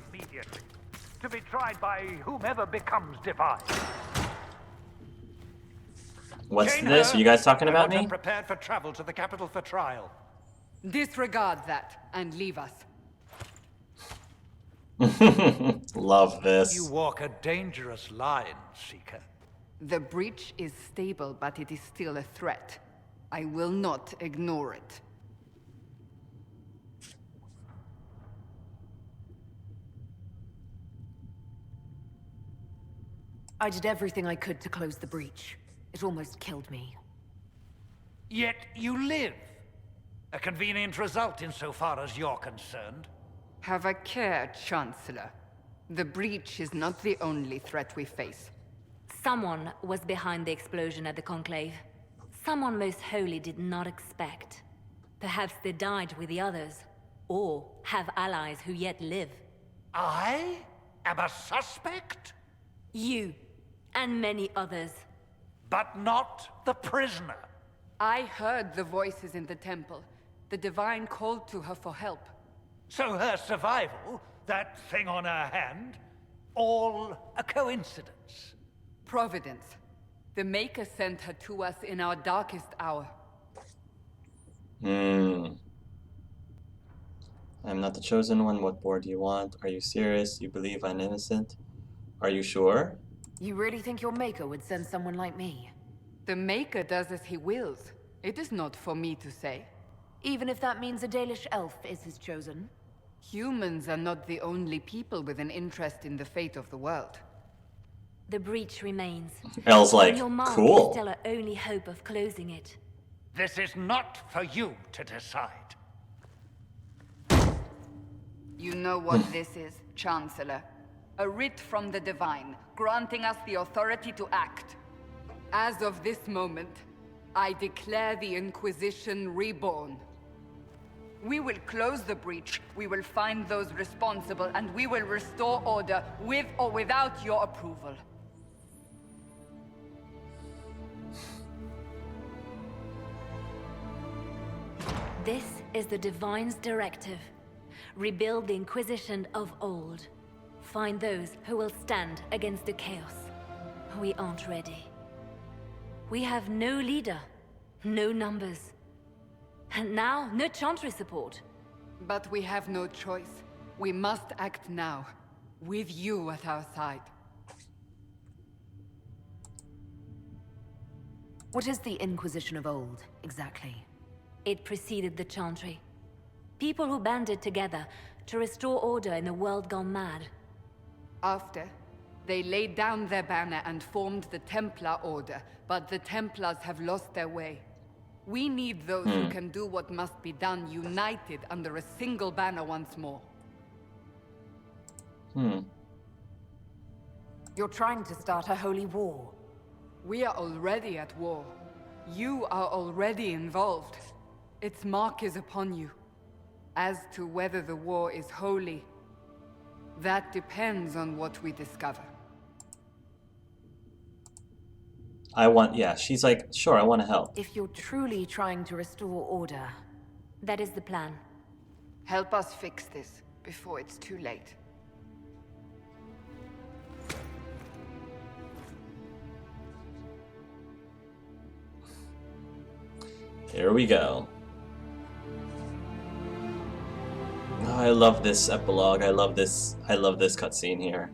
immediately, to be tried by whomever becomes divine. What's Jane this? Are you guys talking about me? Prepared for travel to the capital for trial. Disregard that and leave us. Love this. You walk a dangerous line, Seeker. The breach is stable, but it is still a threat. I will not ignore it. I did everything I could to close the breach. It almost killed me. Yet you live. A convenient result insofar as you're concerned. Have a care, Chancellor. The breach is not the only threat we face. Someone was behind the explosion at the Conclave. Someone most holy did not expect. Perhaps they died with the others, or have allies who yet live. I am a suspect? You, and many others. But not the prisoner. I heard the voices in the temple. The Divine called to her for help. So her survival, that thing on her hand, all a coincidence. Providence. The Maker sent her to us in our darkest hour. I'm not the chosen one. What more do you want? Are you serious? You believe I'm innocent? Are you sure? You really think your Maker would send someone like me? The Maker does as he wills. It is not for me to say. Even if that means a Dalish elf is his chosen? Humans are not the only people with an interest in the fate of the world. The breach remains. Elle's like, And your mark cool. is still our only hope of closing it. This is not for you to decide. You know what this is, Chancellor. A writ from the Divine, granting us the authority to act. As of this moment, I declare the Inquisition reborn. We will close the breach, we will find those responsible, and we will restore order with or without your approval. This is the Divine's directive. Rebuild the Inquisition of old. Find those who will stand against the chaos. We aren't ready. We have no leader, no numbers. And now, no Chantry support. But we have no choice. We must act now, with you at our side. What is the Inquisition of old, exactly? It preceded the Chantry. People who banded together to restore order in a world gone mad. After, they laid down their banner and formed the Templar Order, but the Templars have lost their way. We need those who can do what must be done, united under a single banner once more. You're trying to start a holy war. We are already at war. You are already involved. Its mark is upon you. As to whether the war is holy, that depends on what we discover. Yeah, she's like, sure, I want to help. If you're truly trying to restore order, That is the plan. Help us fix this before it's too late. Here we go. Oh, I love this epilogue. I love this cutscene here.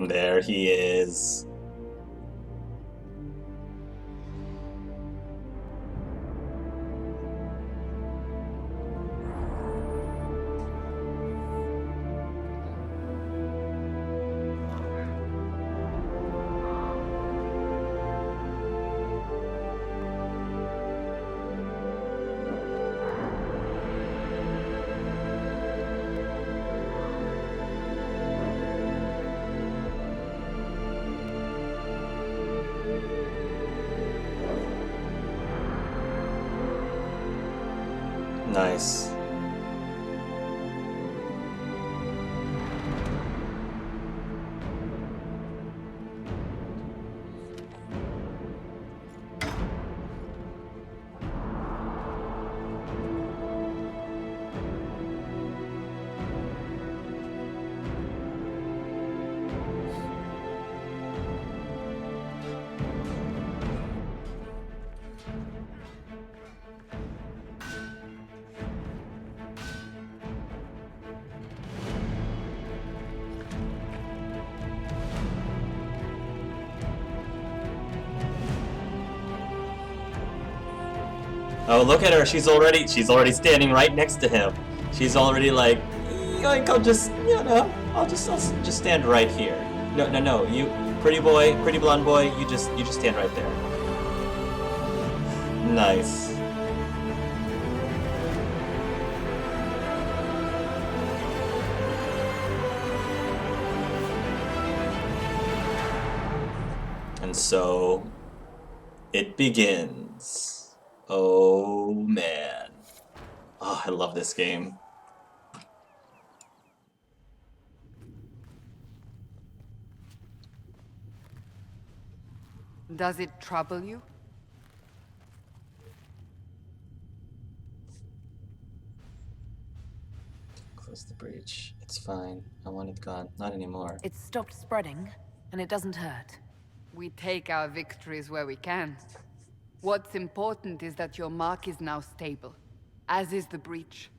There he is. Nice. Oh, look at her. She's already standing right next to him. She's already like, I'll just stand right here. No, you pretty blonde boy, you just stand right there. Nice. And so it begins. Oh man. Oh, I love this game. Does it trouble you? Close the breach. It's fine. I want it gone. Not anymore. It's stopped spreading, and it doesn't hurt. We take our victories where we can. What's important is that your mark is now stable, as is the breach.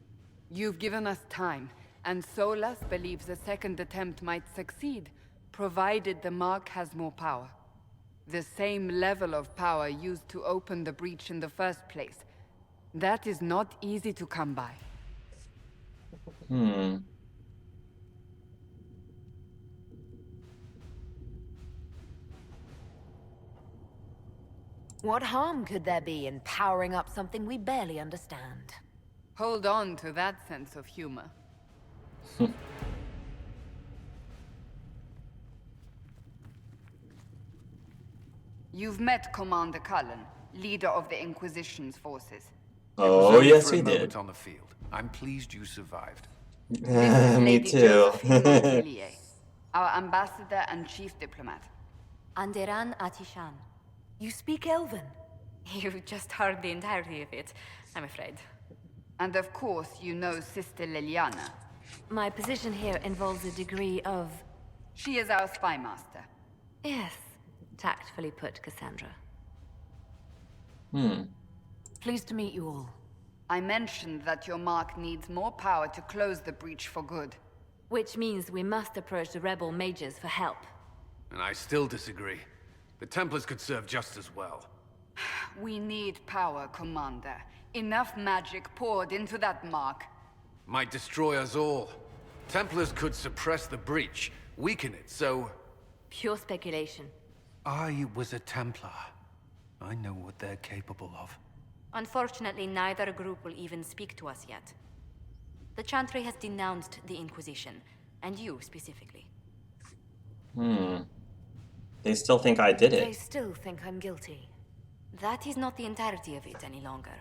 You've given us time, and Solas believes a second attempt might succeed, provided the mark has more power. The same level of power used to open the breach in the first place. That is not easy to come by. What harm could there be in powering up something we barely understand? Hold on to that sense of humor. You've met Commander Cullen, leader of the Inquisition's forces. Oh, yes, For a we moment did. on the field. I'm pleased you survived. This is Me Lady too. Josephine Montpellier, our ambassador and chief diplomat. Anderan Atishan. You speak Elven? You just heard the entirety of it, I'm afraid. And of course, you know Sister Liliana. My position here involves a degree of... She is our spy master. Yes, tactfully put, Cassandra. Pleased to meet you all. I mentioned that your mark needs more power to close the breach for good. Which means we must approach the rebel mages for help. And I still disagree. The Templars could serve just as well. We need power, Commander. Enough magic poured into that mark. Might destroy us all. Templars could suppress the breach, weaken it, so... Pure speculation. I was a Templar. I know what they're capable of. Unfortunately, neither group will even speak to us yet. The Chantry has denounced the Inquisition, and you specifically. They still think I did They it. still think I'm guilty. That is not the entirety of it any longer.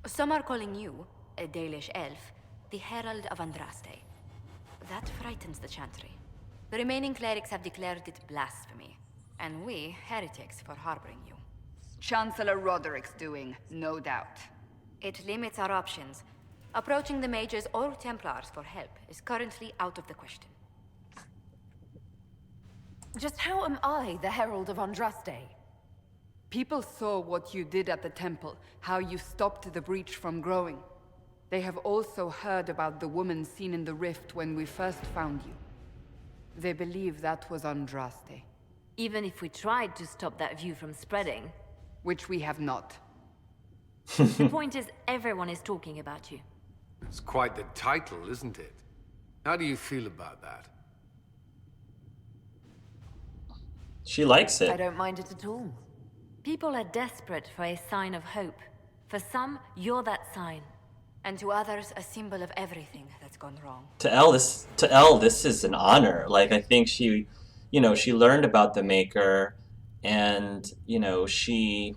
Some are calling you, a Dalish elf, the Herald of Andraste. That frightens the Chantry. The remaining clerics have declared it blasphemy, and we, heretics, for harboring you. Chancellor Roderick's doing, no doubt. It limits our options. Approaching the mages or Templars for help is currently out of the question. Just how am I the Herald of Andraste? People saw what you did at the temple, how you stopped the breach from growing. They have also heard about the woman seen in the rift when we first found you. They believe that was Andraste, Even if we tried to stop that view from spreading, which we have not. the point is everyone is talking about you. It's quite the title, isn't it? How do you feel about that? She likes I it. don't mind it at all. People are desperate for a sign of hope. For some, you're that sign. And to others, a symbol of everything that's gone wrong. To Elle, this is an honor. Like, I think she, she learned about the Maker, and, she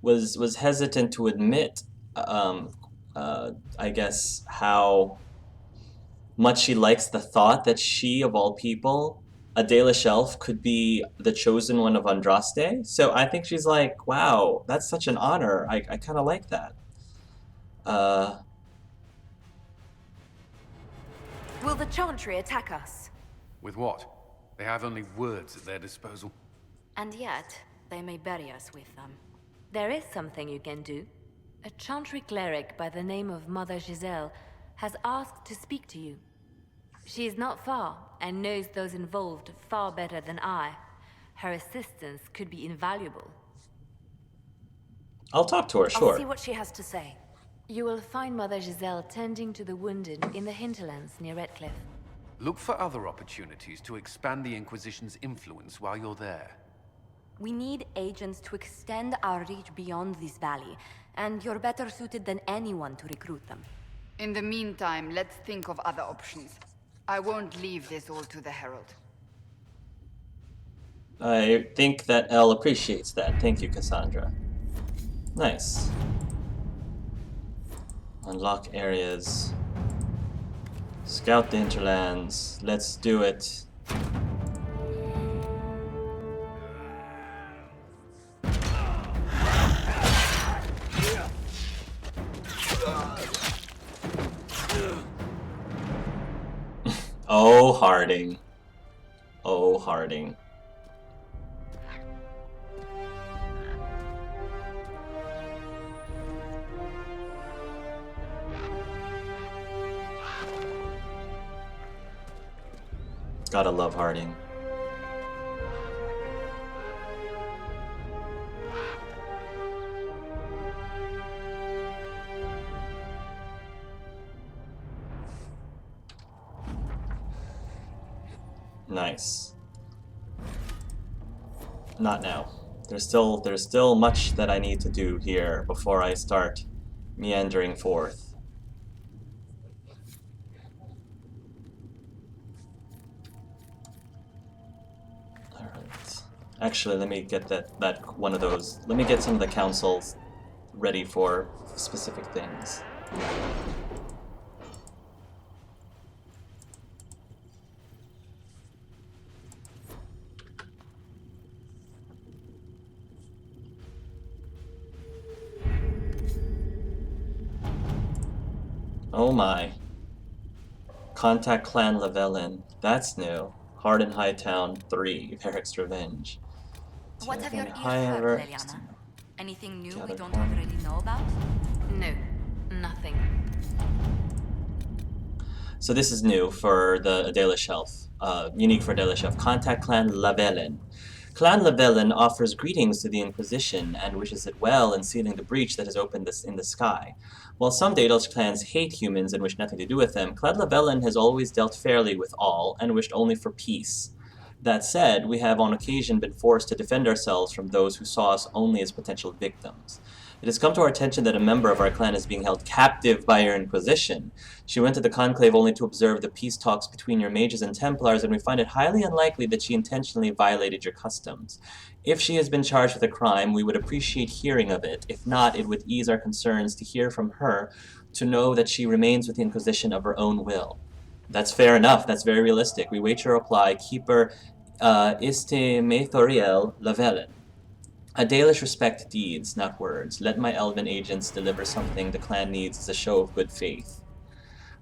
was hesitant to admit, I guess, how much she likes the thought that she, of all people, a Dalish elf, could be the chosen one of Andraste. So I think she's like, wow, that's such an honor. I kind of like that. Will the Chantry attack us? With what? They have only words at their disposal. And yet, they may bury us with them. There is something you can do. A Chantry cleric by the name of Mother Giselle has asked to speak to you. She is not far, and knows those involved far better than I. Her assistance could be invaluable. I'll talk to her, I'll sure. see what she has to say. You will find Mother Giselle tending to the wounded in the hinterlands near Redcliffe. Look for other opportunities to expand the Inquisition's influence while you're there. We need agents to extend our reach beyond this valley, and you're better suited than anyone to recruit them. In the meantime, let's think of other options. I won't leave this all to the Herald. I think that Elle appreciates that. Thank you, Cassandra. Nice. Unlock areas. Scout the hinterlands. Let's do it. Oh, Harding. Oh, Harding. Gotta love Harding. Nice. Not now. There's still much that I need to do here before I start meandering forth. Alright. Actually, let me get that one of those. Let me get some of the councils ready for specific things. Oh my. Contact Clan Lavelin. That's new. Harden Hightown 3. Varric's Revenge. What have your ears High-Ever- heard, Leliana? Anything new we don't already know about? No, nothing. So this is new for the Adela Shelf. Unique for Adela Shelf. Contact Clan Lavelin. Clan Lavelin offers greetings to the Inquisition and wishes it well in sealing the breach that has opened in the sky. While some Daedalus clans hate humans and wish nothing to do with them, Clan Lavelin has always dealt fairly with all and wished only for peace. That said, we have on occasion been forced to defend ourselves from those who saw us only as potential victims. It has come to our attention that a member of our clan is being held captive by your Inquisition. She went to the Conclave only to observe the peace talks between your mages and Templars, and we find it highly unlikely that she intentionally violated your customs. If she has been charged with a crime, we would appreciate hearing of it. If not, it would ease our concerns to hear from her, to know that she remains with the Inquisition of her own will. That's fair enough. That's very realistic. We wait your reply. Keeper Iste Methoriel Lavelin. A Dalish respect deeds, not words. Let my elven agents deliver something the clan needs as a show of good faith.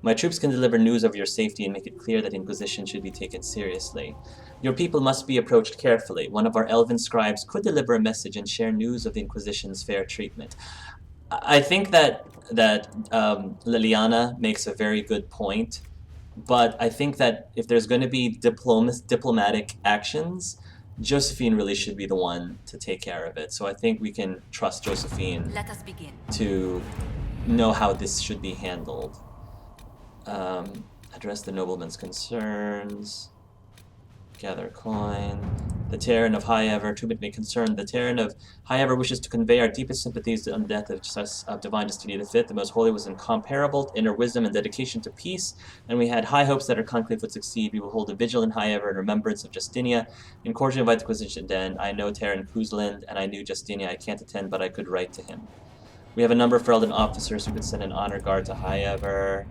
My troops can deliver news of your safety and make it clear that Inquisition should be taken seriously. Your people must be approached carefully. One of our elven scribes could deliver a message and share news of the Inquisition's fair treatment. I think that Liliana makes a very good point, but I think that if there's going to be diplomatic actions, Josephine really should be the one to take care of it. So I think we can trust Josephine Let us begin. to know how this should be handled. Address the nobleman's concerns. Gather coin. The Terran of High-Ever, too many concerned. The Terran of High-Ever wishes to convey our deepest sympathies on the death of Divine Justinia V. The Most Holy was incomparable, inner wisdom and dedication to peace, and we had high hopes that our conclave would succeed. We will hold a vigil in High-Ever in remembrance of Justinia. In cordially invite the Inquisition Den. I know Terran Kuzland, and I knew Justinia. I can't attend, but I could write to him. We have a number of Ferelden officers who could send an honor guard to High-Ever.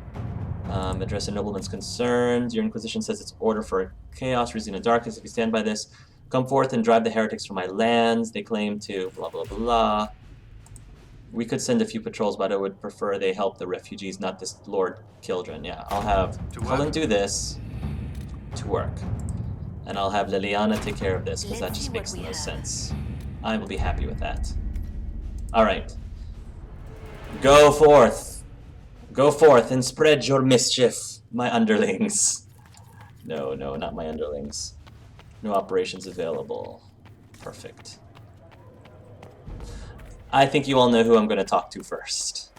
Address a nobleman's concerns. Your Inquisition says it's order for chaos, reason in darkness. If you stand by this, come forth and drive the heretics from my lands. They claim to blah blah blah. We could send a few patrols, but I would prefer they help the refugees, not this Lord Kildren. Yeah, I'll have Cullen do this to work. And I'll have Liliana take care of this, because that just makes the most sense. I will be happy with that. Alright. Go forth. Go forth and spread your mischief, my underlings. No, not my underlings. No operations available. Perfect. I think you all know who I'm going to talk to first.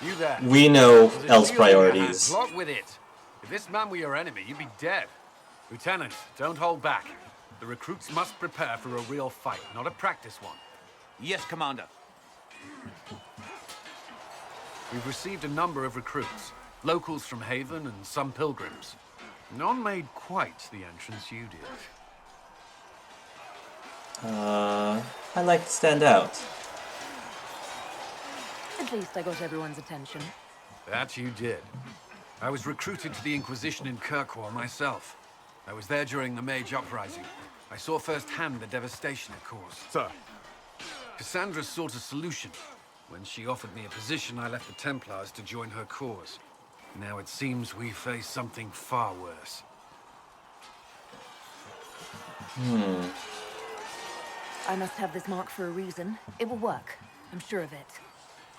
You there. We know There's a L's shield in your hand. priorities. Plot with it. If this man were your enemy, you'd be dead. Lieutenant, don't hold back. The recruits must prepare for a real fight, not a practice one. Yes, Commander. We've received a number of recruits. Locals from Haven and some pilgrims. None made quite the entrance you did. I like to stand out. At least I got everyone's attention. That you did. I was recruited to the Inquisition in Kirkwall myself. I was there during the Mage Uprising. I saw firsthand the devastation it caused. Sir. Cassandra sought a solution. When she offered me a position, I left the Templars to join her cause. Now it seems we face something far worse. I must have this mark for a reason. It will work. I'm sure of it.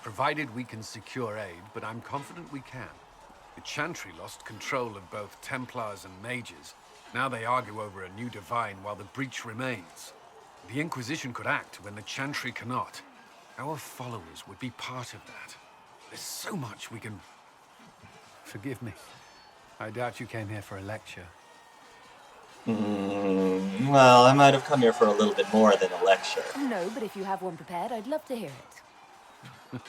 Provided we can secure aid, but I'm confident we can. The Chantry lost control of both Templars and Mages. Now they argue over a new Divine while the breach remains. The Inquisition could act when the Chantry cannot. Our followers would be part of that. There's so much we can... Forgive me. I doubt you came here for a lecture. Well, I might have come here for a little bit more than a lecture. No, but if you have one prepared, I'd love to hear it.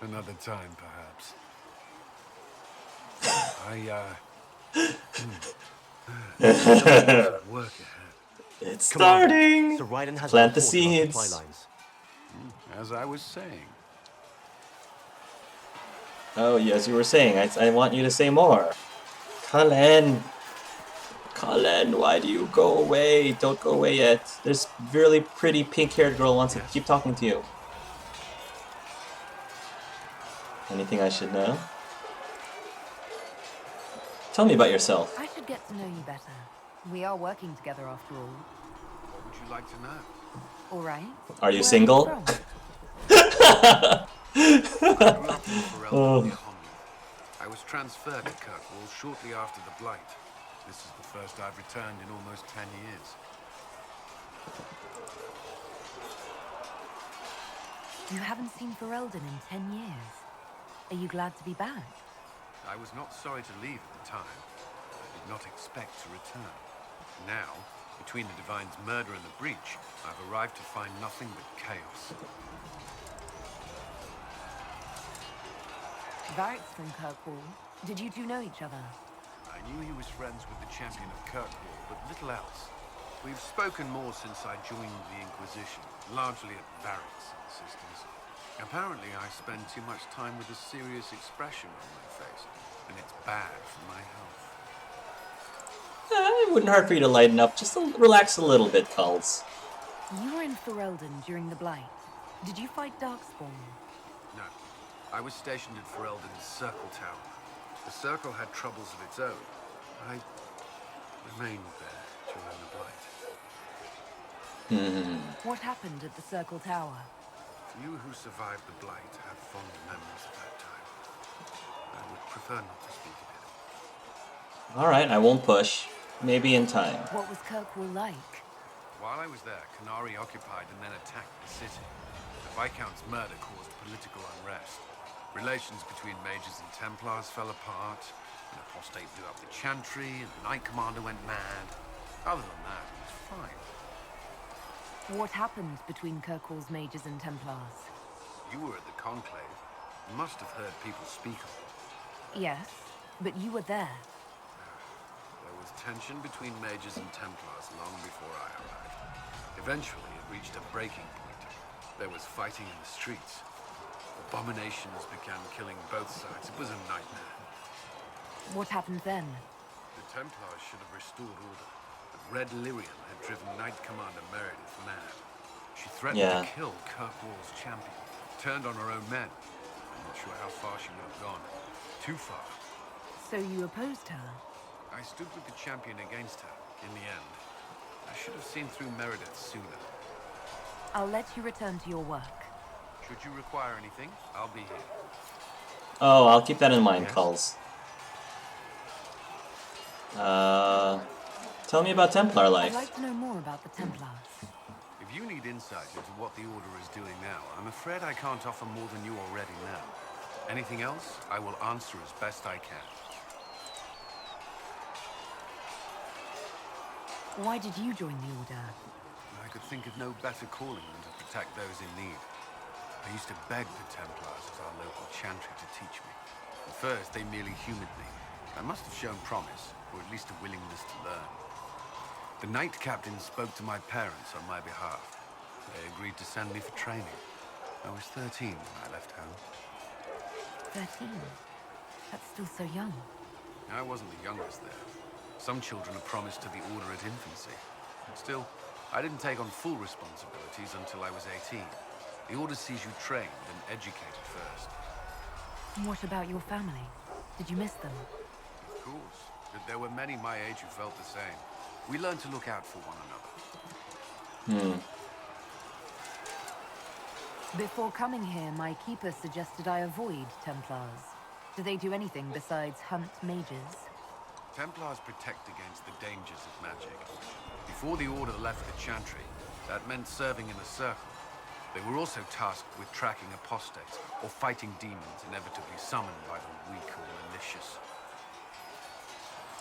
Another time, perhaps. Work ahead. It's starting! Sir Ryden has Plant the a report on our seeds. supply lines. As I was saying. Oh, yes, you were saying. I want you to say more. Cullen! Cullen, why do you go away? Don't go away yet. This really pretty pink-haired girl wants to keep talking to you. Anything I should know? Tell me about yourself. I should get to know you better. We are working together after all. What would you like to know? All right. Are you Where single? Are you from? I grew up in Ferelden near Homley. I was transferred to Kirkwall shortly after the Blight. This is the first I've returned in almost 10 years. You haven't seen Ferelden in 10 years. Are you glad to be back? I was not sorry to leave at the time. I did not expect to return. Now, between the Divine's murder and the breach, I've arrived to find nothing but chaos. Varric's from Kirkwall. Did you two know each other? I knew he was friends with the champion of Kirkwall, but little else. We've spoken more since I joined the Inquisition, largely at Varric's insistence. Apparently, I spend too much time with a serious expression on my face, and it's bad for my health. It wouldn't hurt for you to lighten up. Just relax a little bit, Culls. You were in Ferelden during the Blight. Did you fight Darkspawn? No. I was stationed at Ferelden's Circle Tower. The Circle had troubles of its own. I remained there during the Blight. What happened at the Circle Tower? Few who survived the Blight have fond memories of that time. I would prefer not to speak of it. Alright, I won't push. Maybe in time. What was Kirkwall like? While I was there, Canary occupied and then attacked the city. The Viscount's murder caused political unrest. Relations between Mages and Templars fell apart. An apostate blew up the Chantry, and the Knight Commander went mad. Other than that, it was fine. What happened between Kirkwall's Mages and Templars? You were at the Conclave. You must have heard people speak of it. Yes, but you were there. There was tension between Mages and Templars long before I arrived. Eventually, it reached a breaking point. There was fighting in the streets. Abominations began killing both sides. It was a nightmare. What happened then? The Templars should have restored order, but Red Lyrian had driven Knight Commander Meredith mad. She threatened to kill Kirkwall's champion, turned on her own men. I'm not sure how far she would have gone. Too far. So you opposed her? I stood with the champion against her, in the end. I should have seen through Meredith sooner. I'll let you return to your work. Should you require anything, I'll be here. Oh, I'll keep that in mind, Yes? Culls. Tell me about Templar I'd life. like to know more about the Templars. If you need insight into what the Order is doing now, I'm afraid I can't offer more than you already know. Anything else, I will answer as best I can. Why did you join the Order? I could think of no better calling than to protect those in need. I used to beg the Templars at our local chantry to teach me. At first, they merely humored me. I must have shown promise, or at least a willingness to learn. The Knight Captain spoke to my parents on my behalf. They agreed to send me for training. I was 13 when I left home. 13? That's still so young. I wasn't the youngest there. Some children are promised to the Order at infancy. Still, I didn't take on full responsibilities until I was 18. The Order sees you trained and educated first. What about your family? Did you miss them? Of course, but there were many my age who felt the same. We learned to look out for one another. Before coming here, my keeper suggested I avoid Templars. Do they do anything besides hunt mages? Templars protect against the dangers of magic. Before the Order left the Chantry, that meant serving in a circle. They were also tasked with tracking apostates or fighting demons inevitably summoned by the weak or malicious.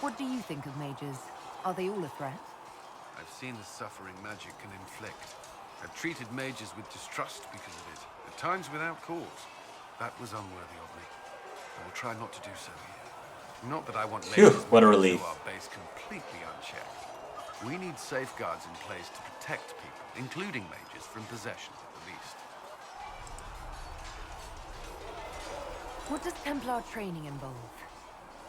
What do you think of mages? Are they all a threat? I've seen the suffering magic can inflict. I've treated mages with distrust because of it, at times without cause. That was unworthy of me. I will try not to do so here. Not that I want Phew, mages what a to relief. our base completely unchecked. We need safeguards in place to protect people, including mages, from possession at the least. What does Templar training involve?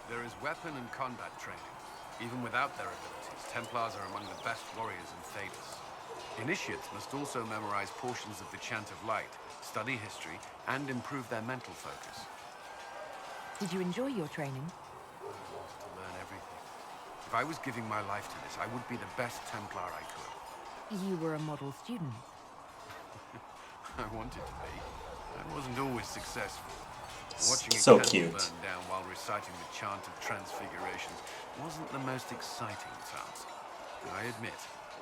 There is weapon and combat training. Even without their abilities, Templars are among the best warriors in Thedas. Initiates must also memorize portions of the Chant of Light, study history, and improve their mental focus. Did you enjoy your training? To learn everything. If I was giving my life to this, I would be the best Templar I could. You were a model student. I wanted to be. I wasn't always successful. Watching a So candle cute. burn down while reciting the Chant of Transfiguration wasn't the most exciting task. I admit,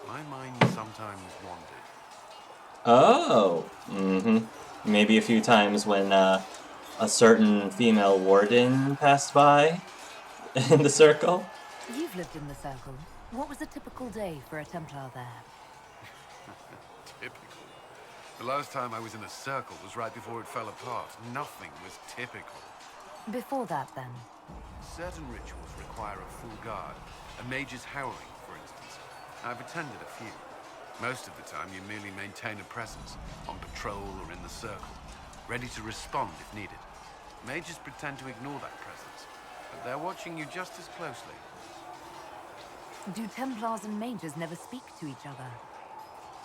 my mind sometimes wandered. Oh. Maybe a few times when a certain female warden passed by in the circle. You've lived in the Circle. What was a typical day for a Templar there? Typical. The last time I was in a circle was right before it fell apart. Nothing was typical. Before that, then? Certain rituals require a full guard. A mage's howling, for instance. I've attended a few. Most of the time, you merely maintain a presence, on patrol or in the circle, ready to respond if needed. Mages pretend to ignore that presence, but they're watching you just as closely. Do Templars and mages never speak to each other?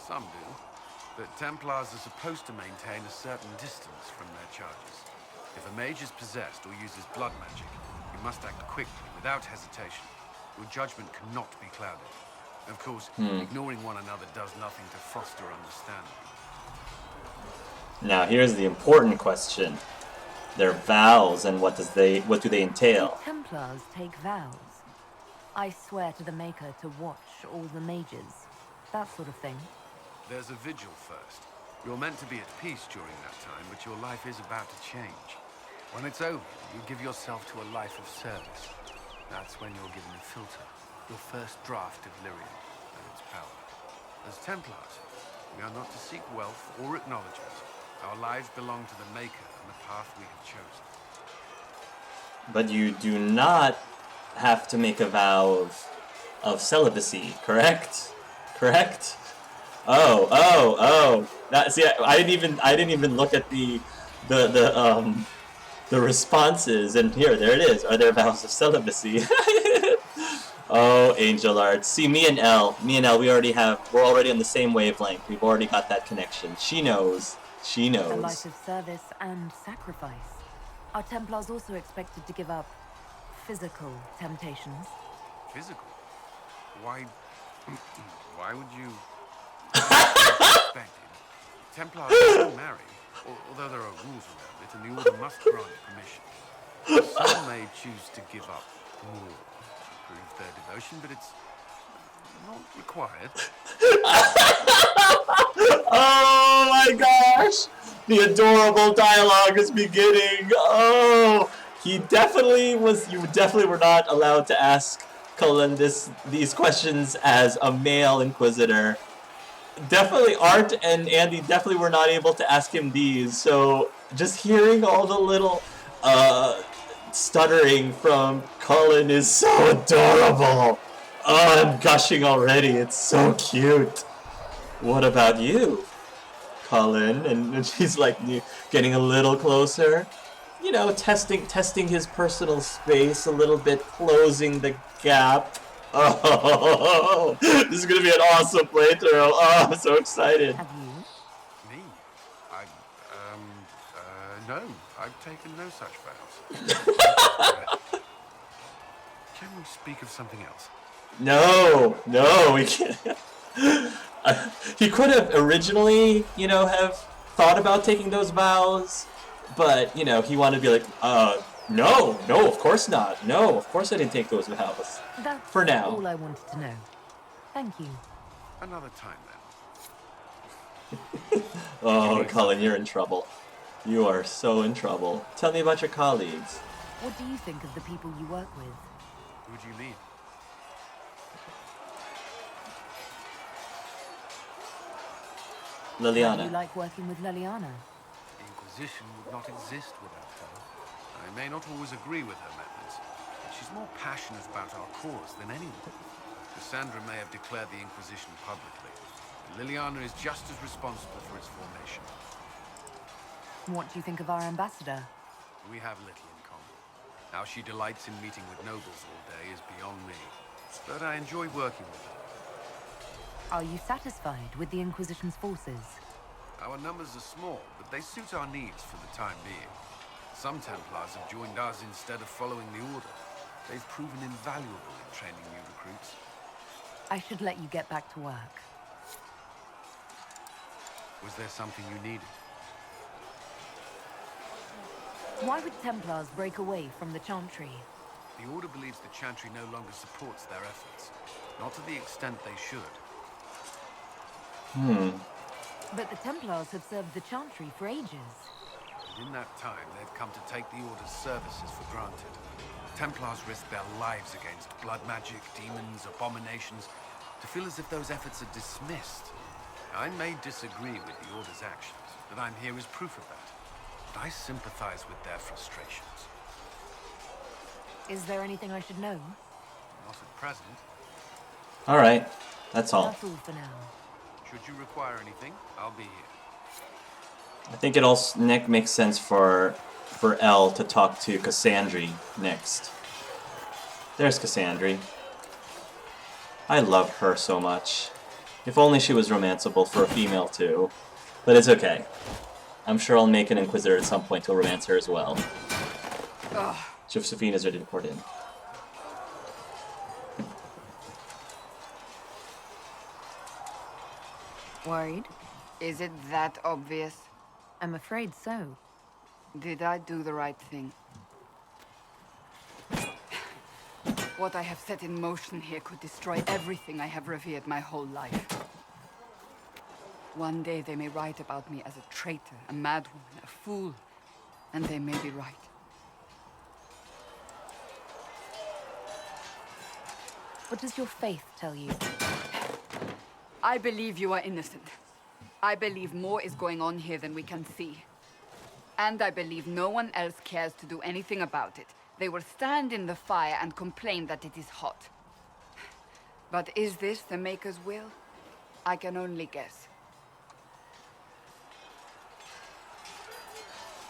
Some do, but Templars are supposed to maintain a certain distance from their charges. If a mage is possessed or uses blood magic, you must act quickly, without hesitation. Your judgment cannot be clouded. Of course, ignoring one another does nothing to foster understanding. Now here's the important question. Their vows and what do they entail? Do Templars take vows? I swear to the Maker to watch all the mages. That sort of thing. There's a vigil first. You're meant to be at peace during that time, but your life is about to change. When it's over, you give yourself to a life of service. That's when you're given a filter, your first draft of Lyrium and its power. As Templars, we are not to seek wealth or acknowledgement. Our lives belong to the Maker and the path we have chosen. But you do not have to make a vow of celibacy, correct? Correct? Oh. That, see, I didn't even look at the responses, and there it is. Are there vows of celibacy? Oh, Angel Arts. See, me and Elle, we're already on the same wavelength. We've already got that connection. She knows. A life of service and sacrifice. Are Templars also expected to give up physical temptations? Physical? Why would you expect it? Templars don't marry, although there are rules around it, and the Order must grant permission. Some may choose to give up more to prove their devotion, but it's Not required. Oh my gosh! The adorable dialogue is beginning. Oh, he definitely was. You definitely were not allowed to ask Cullen these questions as a male Inquisitor. Definitely, Art and Andy definitely were not able to ask him these. So just hearing all the little stuttering from Cullen is so adorable. Oh, I'm gushing already. It's so cute. What about you, Cullen? And she's like getting a little closer. You know, testing his personal space a little bit, closing the gap. Oh, this is gonna be an awesome playthrough. Oh, I'm so excited. Have you? Me? No. I've taken no such vows. Can we speak of something else? No, we can't. He could have originally, you know, have thought about taking those vows, but, you know, he wanted to be like, no, of course not. No, of course I didn't take those vows. That's For now. all I wanted to know. Thank you. Another time then. Oh, Cullen, you're in trouble. You are so in trouble. Tell me about your colleagues. What do you think of the people you work with? Who do you mean? How do Liliana. you like working with Liliana? The Inquisition would not exist without her. I may not always agree with her methods, but she's more passionate about our cause than anyone. Cassandra may have declared the Inquisition publicly, but Liliana is just as responsible for its formation. What do you think of our ambassador? We have little in common. How she delights in meeting with nobles all day is beyond me, but I enjoy working with her. Are you satisfied with the Inquisition's forces? Our numbers are small, but they suit our needs for the time being. Some Templars have joined us instead of following the Order. They've proven invaluable in training new recruits. I should let you get back to work. Was there something you needed? Why would Templars break away from the Chantry? The Order believes the Chantry no longer supports their efforts. Not to the extent they should. But the Templars have served the Chantry for ages. And in that time, they've come to take the Order's services for granted. Templars risk their lives against blood magic, demons, abominations, to feel as if those efforts are dismissed. I may disagree with the Order's actions, but I'm here as proof of that. But I sympathize with their frustrations. Is there anything I should know? Not at present. All right, that's all. That's all for now. Should you require anything, I'll be here. I think it also makes sense for Elle to talk to Cassandra next. There's Cassandra. I love her so much. If only she was romanceable for a female too. But it's okay. I'm sure I'll make an Inquisitor at some point to romance her as well. Josephine is ready to port in. Worried? Is it that obvious? I'm afraid so. Did I do the right thing? What I have set in motion here could destroy everything I have revered my whole life. One day they may write about me as a traitor, a madwoman, a fool, and they may be right. What does your faith tell you? I believe you are innocent. I believe more is going on here than we can see. And I believe no one else cares to do anything about it. They will stand in the fire and complain that it is hot. But is this the Maker's will? I can only guess.